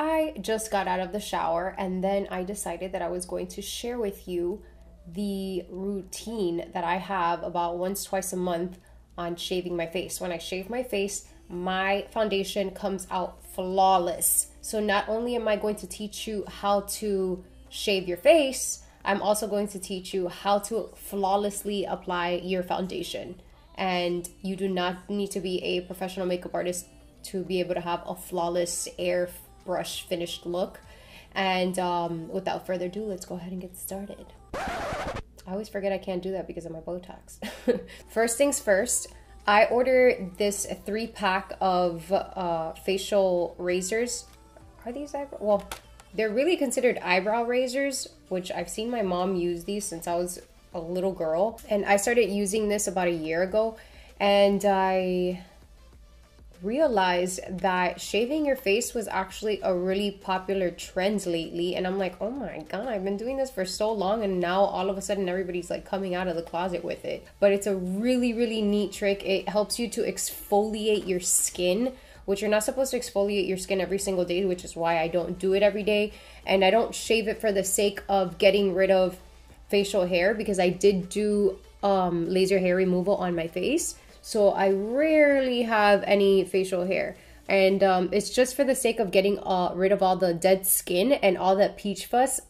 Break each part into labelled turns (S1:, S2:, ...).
S1: I just got out of the shower and then I decided that I was going to share with you the routine that I have about once, twice a month on shaving my face. When I shave my face, my foundation comes out flawless. So not only am I going to teach you how to shave your face, I'm also going to teach you how to flawlessly apply your foundation. And you do not need to be a professional makeup artist to be able to have a flawless airbrush finished look. And without further ado, let's go ahead and get started. I always forget I can't do that because of my Botox. First things first, I ordered this 3-pack of facial razors. Are these eyebrow? Well, they're really considered eyebrow razors, which I've seen my mom use these since I was a little girl. And I started using this about a year ago, and I realized that shaving your face was actually a really popular trend lately. And I'm like, oh my god, I've been doing this for so long, and now all of a sudden everybody's like coming out of the closet with it. But it's a really neat trick. It helps you to exfoliate your skin, which you're not supposed to exfoliate your skin every single day, which is why I don't do it every day. And I don't shave it for the sake of getting rid of facial hair, because I did do laser hair removal on my face. So I rarely have any facial hair, and it's just for the sake of getting rid of all the dead skin and all that peach fuzz.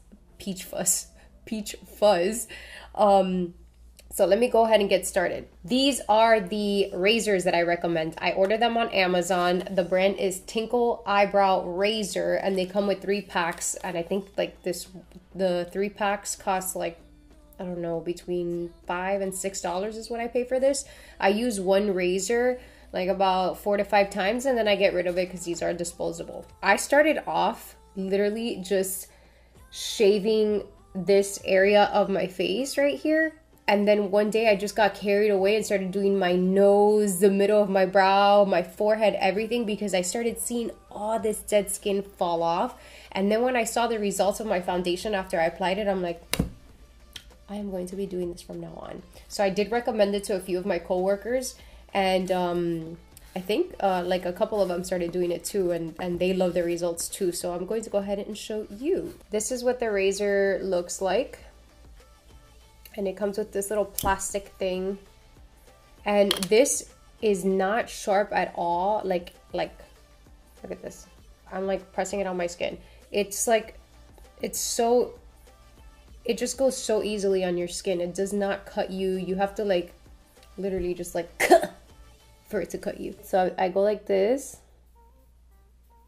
S1: So let me go ahead and get started. These are the razors that I recommend. I ordered them on Amazon. The brand is Tinkle Eyebrow Razor, and they come with 3 packs. And I think like the 3 packs cost like, I don't know, between $5 and $6 is what I pay for this. I use one razor like about 4 to 5 times, and then I get rid of it because these are disposable. I started off literally just shaving this area of my face right here. And then one day I just got carried away and started doing my nose, the middle of my brow, my forehead, everything, because I started seeing all this dead skin fall off. And then when I saw the results of my foundation after I applied it, I'm like, I am going to be doing this from now on. So I did recommend it to a few of my coworkers, and I think like a couple of them started doing it too, and they love the results too. So I'm going to go ahead and show you. This is what the razor looks like. And it comes with this little plastic thing. And this is not sharp at all. Like, look at this. I'm like pressing it on my skin. It's like, it just goes so easily on your skin. It does not cut you. You have to like, literally just like, for it to cut you. So I go like this,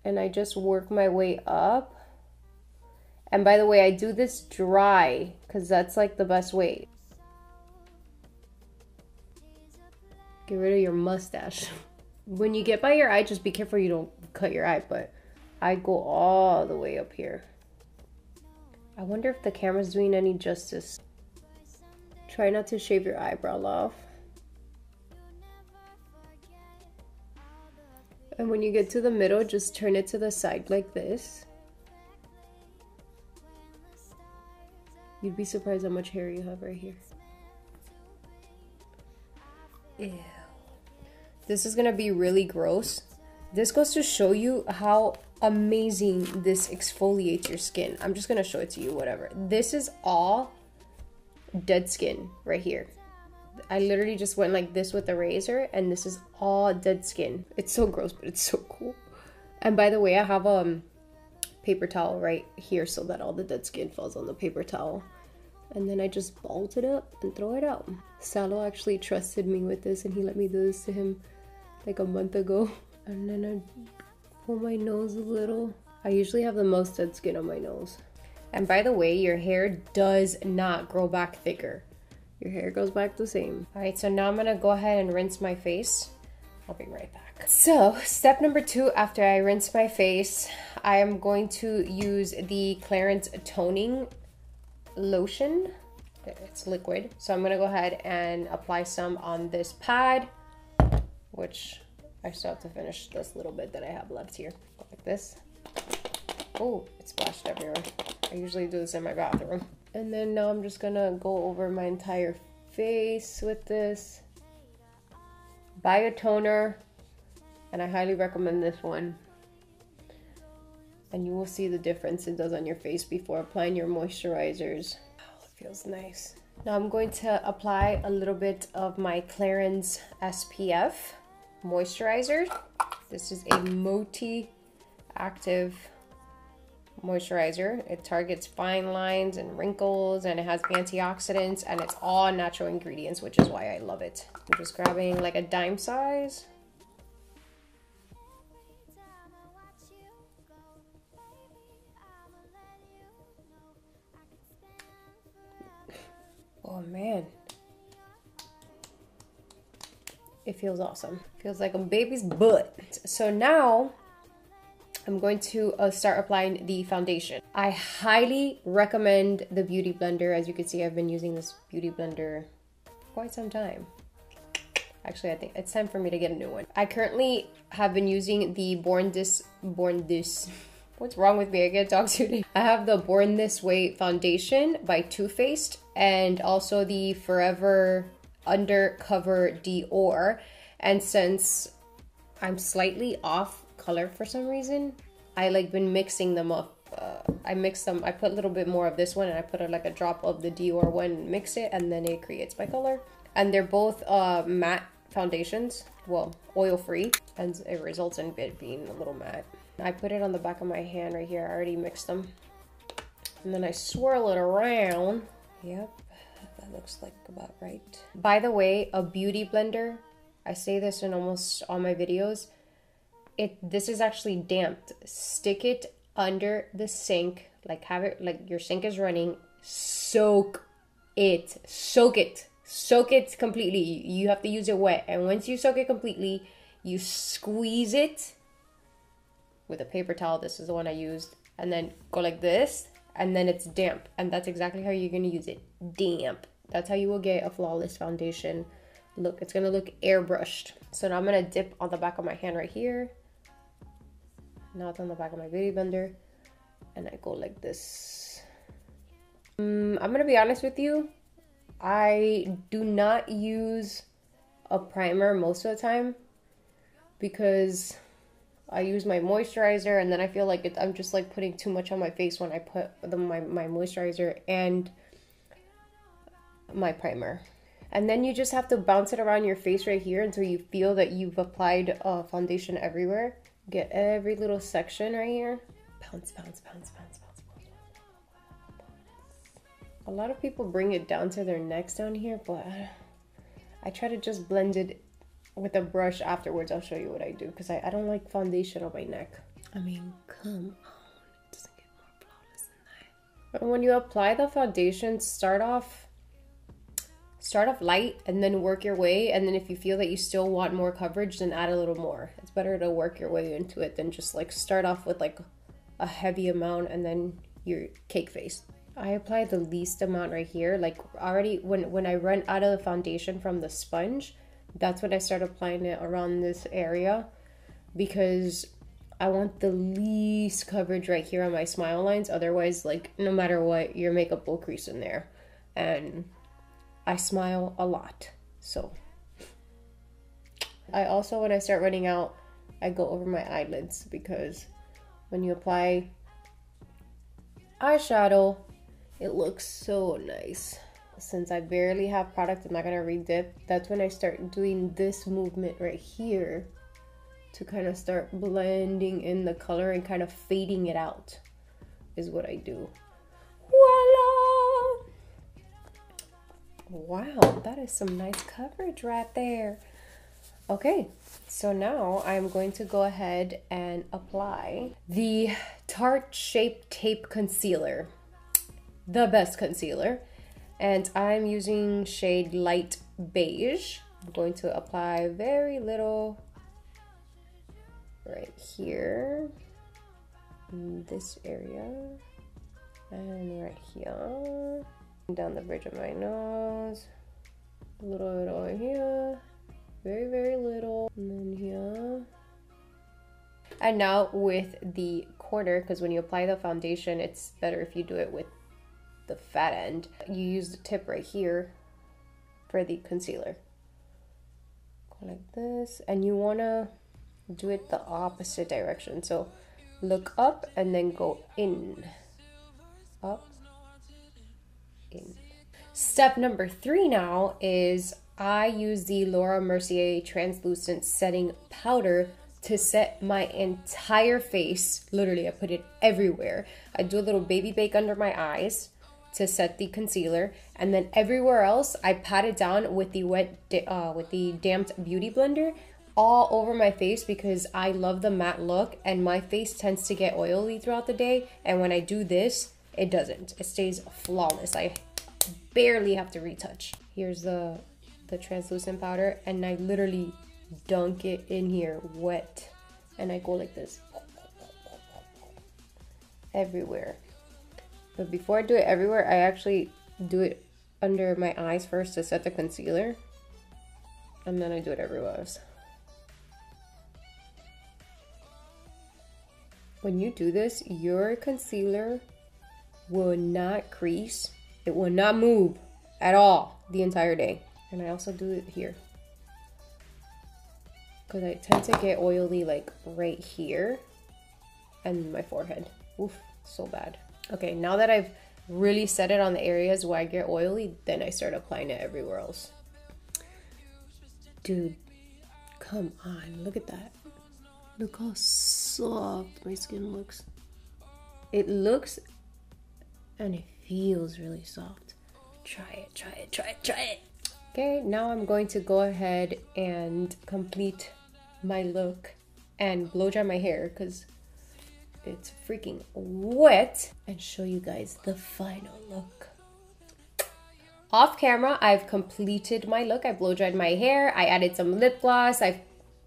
S1: and I just work my way up. And by the way, I do this dry because that's like the best way. Get rid of your mustache. When you get by your eye, just be careful you don't cut your eye, but I go all the way up here. I wonder if the camera's doing any justice. Try not to shave your eyebrow off. And when you get to the middle, just turn it to the side like this. You'd be surprised how much hair you have right here. Ew. This is gonna be really gross. This goes to show you how amazing this exfoliates your skin. I'm just gonna show it to you, whatever. This is all dead skin right here. I literally just went like this with the razor, and this is all dead skin. It's so gross, but it's so cool. And by the way, I have a paper towel right here so that all the dead skin falls on the paper towel. And then I just balled it up and throw it out. Salo actually trusted me with this, and he let me do this to him like a month ago. And then I pull my nose a little. I usually have the most dead skin on my nose. And by the way, your hair does not grow back thicker. Your hair goes back the same. All right, so now I'm gonna go ahead and rinse my face. I'll be right back. So step number 2, after I rinse my face, I am going to use the Clarins toning lotion. It's liquid. So I'm gonna go ahead and apply some on this pad, which I still have to finish this little bit that I have left here. Go like this. Oh, it splashed everywhere. I usually do this in my bathroom. And then now I'm just gonna go over my entire face with this. Buy a toner, and I highly recommend this one. and you will see the difference it does on your face before applying your moisturizers. Oh, it feels nice. Now I'm going to apply a little bit of my Clarins SPF moisturizer. This is a multi-active moisturizer. It targets fine lines and wrinkles, and it has antioxidants, and it's all natural ingredients, which is why I love it. I'm just grabbing like a dime size. Oh man, it feels awesome. Feels like a baby's butt. So now I'm going to start applying the foundation. I highly recommend the Beauty Blender. As you can see, I've been using this Beauty Blender for quite some time. Actually, I think it's time for me to get a new one. I currently have been using the Born This. What's wrong with me? I can't talk today. I have the Born This Way foundation by Too Faced, and also the Forever Undercover Dior. And since I'm slightly off color for some reason, I like been mixing them up. I mix them. I put a little bit more of this one, and I put like a drop of the Dior one, mix it, and then it creates my color. And they're both matte foundations, well, oil free, and it results in it being a little matte. I put it on the back of my hand right here. I already mixed them, and then I swirl it around. Yep, that looks like about right. By the way, a beauty blender, I say this in almost all my videos, this is actually damped. Stick it under the sink, like have it like your sink is running. Soak it completely. You have to use it wet, and once you soak it completely, you squeeze it with a paper towel. This is the one I used, and then go like this, and then it's damp, and that's exactly how you're gonna use it. Damp. That's how you will get a flawless foundation look. It's gonna look airbrushed. So now I'm gonna dip on the back of my hand right here. Now it's on the back of my beauty blender, and I go like this. I'm gonna be honest with you, I do not use a primer most of the time because I use my moisturizer, and then I feel like I'm just like putting too much on my face when I put my moisturizer and my primer. And then you just have to bounce it around your face right here until you feel that you've applied foundation everywhere. Get every little section right here. Bounce, bounce, bounce, bounce, bounce, bounce. A lot of people bring it down to their necks down here, but I try to just blend it with a brush afterwards. I'll show you what I do, because I don't like foundation on my neck. I mean, come on. It doesn't get more flawless than that. But when you apply the foundation, start off light and then work your way, and then if you feel that you still want more coverage, then add a little more. It's better to work your way into it than just like start off with like a heavy amount and then you're cake faced. I apply the least amount right here. Like already when I run out of the foundation from the sponge, that's when I start applying it around this area, because I want the least coverage right here on my smile lines. Otherwise, like no matter what, your makeup will crease in there, and I smile a lot. So I also, when I start running out, I go over my eyelids, because when you apply eyeshadow, it looks so nice. Since I barely have product, I'm not gonna redip. That's when I start doing this movement right here to kind of start blending in the color and kind of fading it out is what I do. Voila! Wow, that is some nice coverage right there. Okay, so now I'm going to go ahead and apply the Tarte Shape Tape Concealer. The best concealer. And I'm using shade Light Beige. I'm going to apply very little right here, in this area, and right here, down the bridge of my nose, a little bit over here, very, very little, and then here. And now with the corner, because when you apply the foundation, it's better if you do it with the fat end. You use the tip right here for the concealer. Go like this, and you want to do it the opposite direction. So look up and then go in. Up, in. Step number 3 now is I use the Laura Mercier translucent setting powder to set my entire face. Literally, I put it everywhere. I do a little baby bake under my eyes to set the concealer, and then everywhere else I pat it down with the damped beauty blender all over my face, because I love the matte look and my face tends to get oily throughout the day, and when I do this, it doesn't. It stays flawless. I barely have to retouch. Here's the translucent powder, and I literally dunk it in here wet, and I go like this everywhere. But before I do it everywhere, I actually do it under my eyes first to set the concealer, and then I do it everywhere else. When you do this, your concealer will not crease. It will not move at all the entire day. And I also do it here, because I tend to get oily like right here and my forehead. Oof, so bad. Okay, now that I've really set it on the areas where I get oily, then I start applying it everywhere else. Dude, come on, look at that. Look how soft my skin looks. It looks and it feels really soft. Try it, try it, try it, try it. Okay, now I'm going to go ahead and complete my look and blow dry my hair because it's freaking wet, and show you guys the final look. Off camera, I've completed my look. I blow dried my hair. I added some lip gloss. I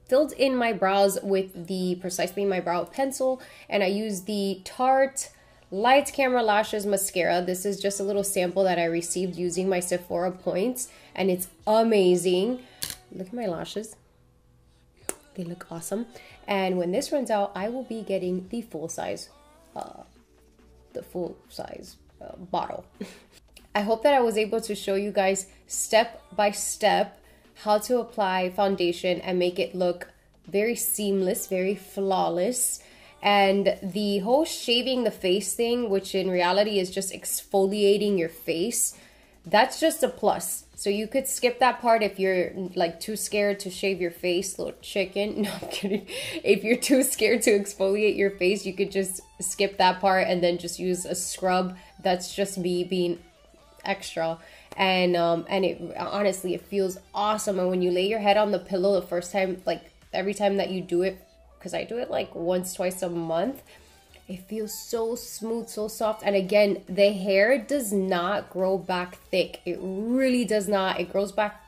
S1: filled in my brows with the Precisely My Brow pencil, and I used the Tarte Lights Camera Lashes mascara. This is just a little sample that I received using my Sephora points, and it's amazing. Look at my lashes. They look awesome. And when this runs out, I will be getting the full size bottle. I hope that I was able to show you guys step by step how to apply foundation and make it look very seamless, very flawless. And the whole shaving the face thing, which in reality is just exfoliating your face, that's just a plus. So you could skip that part if you're like too scared to shave your face, little chicken. No, I'm kidding. If you're too scared to exfoliate your face, you could just skip that part and then just use a scrub. That's just me being extra. And it honestly, it feels awesome. And when you lay your head on the pillow the first time, like every time that you do it, because I do it like once, twice a month, it feels so smooth, so soft. And again, the hair does not grow back thick. It really does not. It grows back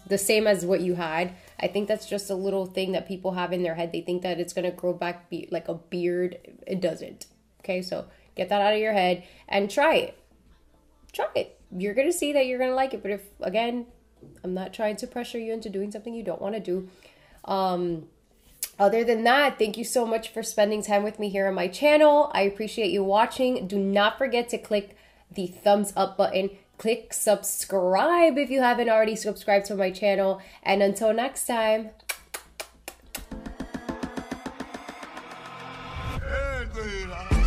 S1: the same as what you had. I think that's just a little thing that people have in their head. They think that it's going to grow back like a beard. It doesn't. Okay, so get that out of your head and try it. Try it. You're going to see that you're going to like it. But if, again, I'm not trying to pressure you into doing something you don't want to do. Other than that, thank you so much for spending time with me here on my channel. I appreciate you watching. Do not forget to click the thumbs up button. Click subscribe if you haven't already subscribed to my channel. And until next time.
S2: Hey,